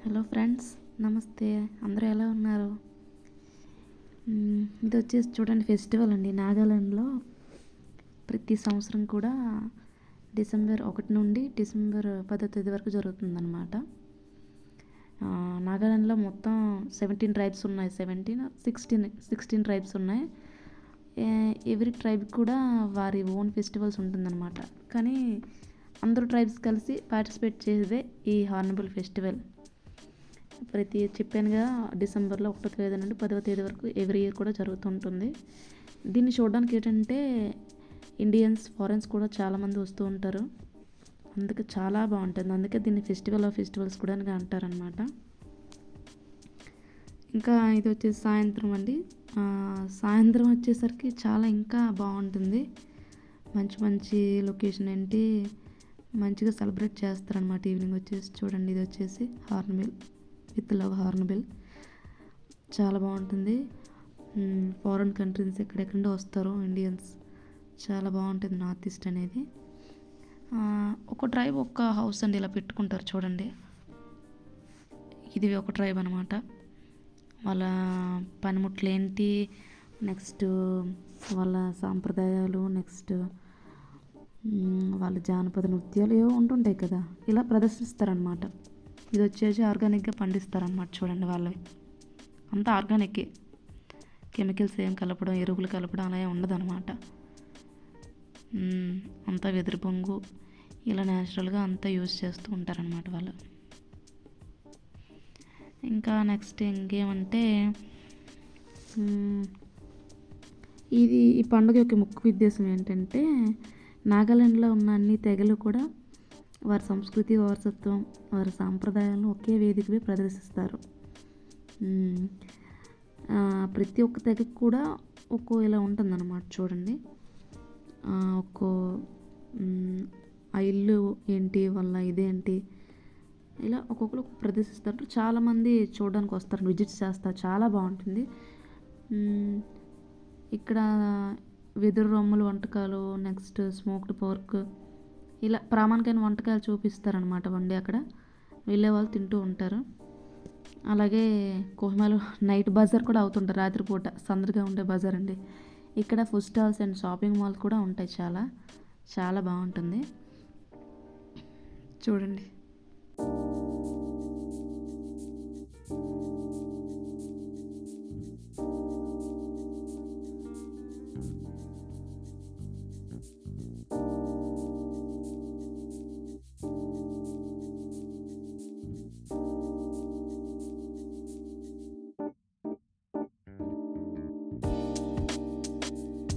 Hello friends, నమస్తే. అందరూ ఎలా ఉన్నారు? ఇది వచ్చేసి చూడండి, ఫెస్టివల్ అండి. నాగాలాండ్లో ప్రతి సంవత్సరం కూడా డిసెంబర్ 1 నుండి డిసెంబర్ 10వ తేదీ వరకు జరుగుతుందన్నమాట. నాగాలాండ్లో మొత్తం 17 ట్రైబ్స్ ఉన్నాయి. 16 ట్రైబ్స్ ఉన్నాయి. ఎవ్రీ ట్రైబ్ కూడా వారి ఓన్ ఫెస్టివల్స్ ఉంటుందన్నమాట. కానీ అందరూ ట్రైబ్స్ కలిసి పార్టిసిపేట్ చేసేదే ఈ హార్న్బిల్ ఫెస్టివల్. చెప్పానుగా, డిసెంబర్లో 1వ తేదీ నుండి 10వ తేదీ వరకు ఎవ్రీ ఇయర్ కూడా జరుగుతుంటుంది. దీన్ని చూడడానికి ఏంటంటే ఇండియన్స్, ఫారెన్స్ కూడా చాలామంది వస్తూ ఉంటారు. అందుకే చాలా బాగుంటుంది. అందుకే దీన్ని ఫెస్టివల్ ఆఫ్ ఫెస్టివల్స్ కూడా అంటారనమాట. ఇంకా ఇది వచ్చేసి సాయంత్రం అండి. సాయంత్రం వచ్చేసరికి చాలా ఇంకా బాగుంటుంది. మంచి మంచి లొకేషన్ ఏంటి, మంచిగా సెలబ్రేట్ చేస్తారనమాట. ఈవినింగ్ వచ్చేసి చూడండి, ఇది వచ్చేసి హార్న్బిల్ విత్ లవ్ హార్న్బిల్. చాలా బాగుంటుంది. ఫారెన్ కంట్రీస్ ఎక్కడెక్కడో వస్తారు ఇండియన్స్. చాలా బాగుంటుంది నార్త్ ఈస్ట్ అనేది. ఒక ట్రైబ్ ఒక్క హౌస్ అండి ఇలా పెట్టుకుంటారు చూడండి. ఇది ఒక ట్రైబ్ అనమాట. వాళ్ళ పనిముట్లు ఏంటి, నెక్స్ట్ వాళ్ళ సాంప్రదాయాలు, నెక్స్ట్ వాళ్ళ జానపద నృత్యాలు ఏవో ఉంటుంటాయి కదా, ఇలా ప్రదర్శిస్తారనమాట. ఇది వచ్చేసి ఆర్గానిక్గా పండిస్తారనమాట. చూడండి, వాళ్ళవి అంతా ఆర్గానిక్కే. కెమికల్స్ ఏం కలపడం, ఎరువులు కలపడం అలా ఏం ఉండదన్నమాట. అంతా వెదురు బొంగు ఇలా న్యాచురల్గా అంతా యూజ్ చేస్తూ ఉంటారనమాట వాళ్ళు. ఇంకా నెక్స్ట్ ఇంకేమంటే, ఈ పండుగ యొక్క ముఖ్య ఉద్దేశం ఏంటంటే, నాగాలాండ్లో ఉన్న అన్ని తెగలు కూడా వారి సంస్కృతి, వారసత్వం, వారి సాంప్రదాయాలను ఒకే వేదికపై ప్రదర్శిస్తారు. ప్రతి ఒక్క తెగకు కూడా ఒక్కో ఇలా ఉంటుందన్నమాట. చూడండి, ఒక్కో ఆ ఇల్లు ఏంటి, వాళ్ళ ఇదేంటి, ఇలా ఒక్కొక్కరు ప్రదర్శిస్తారు. చాలామంది చూడడానికి వస్తారు, విజిట్స్ చేస్తారు. చాలా బాగుంటుంది. ఇక్కడ వెదురు రొమ్మలు వంటకాలు, నెక్స్ట్ స్మోక్డ్ పోర్క్, ఇలా ప్రామాణికమైన వంటకాలు చూపిస్తారనమాట. వండి అక్కడ వెళ్ళే వాళ్ళు తింటూ ఉంటారు. అలాగే కోహిమాలో నైట్ బజార్ కూడా అవుతుంటారు. రాత్రిపూట సందడిగా ఉండే బజార్ అండి. ఇక్కడ food stalls and shopping malls కూడా ఉంటాయి. చాలా చాలా బాగుంటుంది. చూడండి,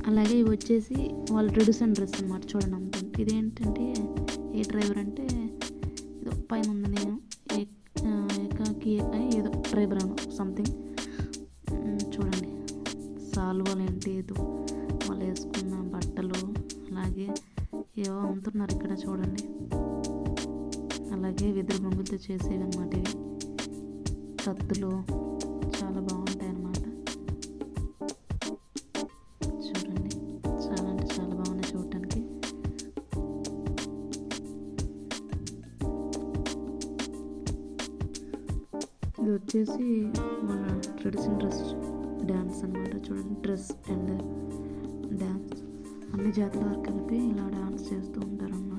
అలాగే ఇవి వచ్చేసి వాళ్ళ ట్రెడిషనల్ డ్రెస్ అనమాట. చూడండి, అమ్ముతుంది. ఇదేంటంటే ఏ డ్రైవర్ అంటే ఏదో పైన ఉంది, నేను ఏకాకి ఏదో డ్రైవర్ అను సంథింగ్. చూడండి, సాల్వాలు ఏంటి, ఏదో వాళ్ళు వేసుకున్న బట్టలు, అలాగే ఏవో అమ్ముతున్నారు ఇక్కడ. చూడండి, అలాగే వెదురు బొంగులతో చేసేవి అనమాట. ఇవి కత్తులు చాలా బాగుంటాయి అన్నమాట. చూడండి, చాలా అంటే చాలా బాగున్నాయి చూడటానికి. ఇది వచ్చేసి మన ట్రెడిషనల్ డ్రెస్ డ్యాన్స్ అనమాట. చూడండి, డ్రెస్ అండ్ డ్యాన్స్ అన్ని జాతుల వారు కలిపి ఇలా డ్యాన్స్ చేస్తూ ఉంటారు అన్నమాట.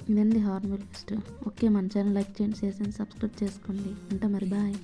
ఇదండి హార్న్బిల్ ఫెస్టివల్. ఓకే, మన ఛానల్ లైక్ చేయండి, షేర్ చేయండి, సబ్స్క్రైబ్ చేసుకోండి. ఉంటా మరి, బాయ్.